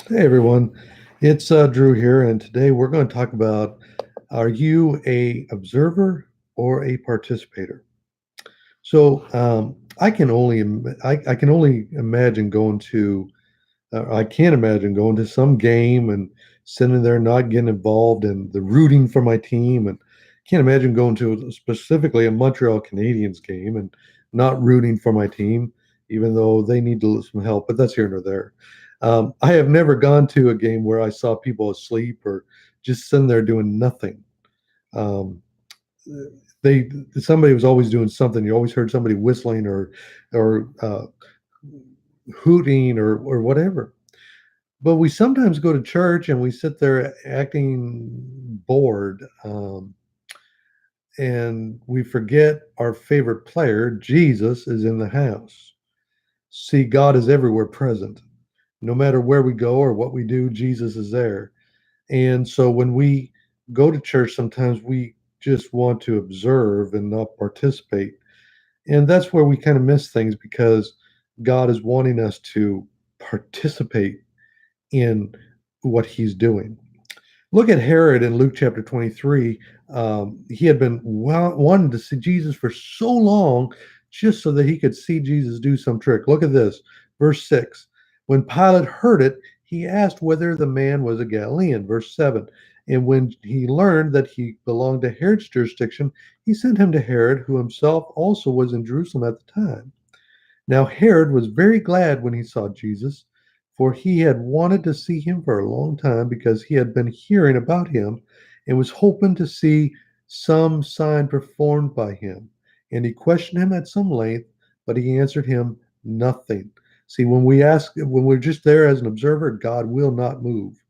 Hey everyone, it's Drew here, and today we're going to talk about, are you a observer or a participator? I can only imagine going to I can't imagine going to some game and sitting there not getting involved in the rooting for my team, and can't imagine going to specifically a Montreal Canadiens game and not rooting for my team, even though they need some help. But that's here nor there. I have never gone to a game where I saw people asleep or just sitting there doing nothing. Um, they Somebody was always doing something. You always heard somebody whistling or hooting or whatever. But we sometimes go to church and we sit there acting bored, and we forget our favorite player, Jesus, is in the house. See, God is everywhere present. No matter where we go or what we do, Jesus is there. And so when we go to church, sometimes we just want to observe and not participate. And that's where we kind of miss things because God is wanting us to participate in what he's doing. Look at Herod in Luke chapter 23. He had been wanting to see Jesus for so long just so that he could see Jesus do some trick. Look at this, verse 6. When Pilate heard it, he asked whether the man was a Galilean. Verse 7. And when he learned that he belonged to Herod's jurisdiction, he sent him to Herod, who himself also was in Jerusalem at the time. Now Herod was very glad when he saw Jesus, for he had wanted to see him for a long time because he had been hearing about him and was hoping to see some sign performed by him. And he questioned him at some length, but he answered him nothing. See, when we're just there as an observer, God will not move.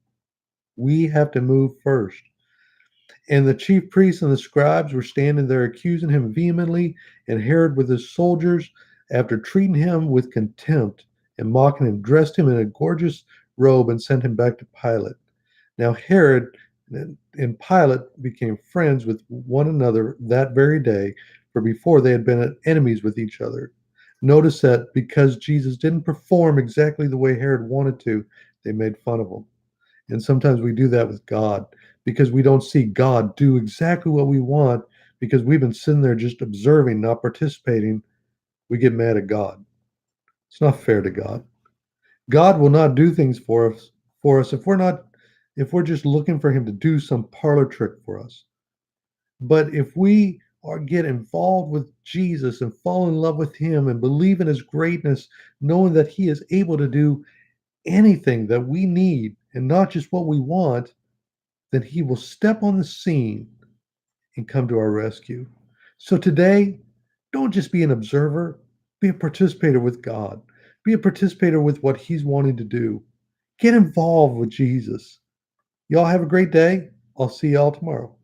We have to move first. And the chief priests and the scribes were standing there accusing him vehemently, and Herod with his soldiers, after treating him with contempt and mocking him, dressed him in a gorgeous robe and sent him back to Pilate. Now Herod and Pilate became friends with one another that very day, for before they had been enemies with each other. Notice that because Jesus didn't perform exactly the way Herod wanted to, they made fun of him. And sometimes we do that with God because we don't see God do exactly what we want because we've been sitting there just observing, not participating. We get mad at God. It's not fair to God. God will not do things for us if we're just looking for him to do some parlor trick for us. But if we get involved with Jesus and fall in love with him and believe in his greatness, knowing that he is able to do anything that we need and not just what we want, then he will step on the scene and come to our rescue. So today, don't just be an observer, be a participator with God. Be a participator with what he's wanting to do. Get involved with Jesus. Y'all have a great day. I'll see y'all tomorrow.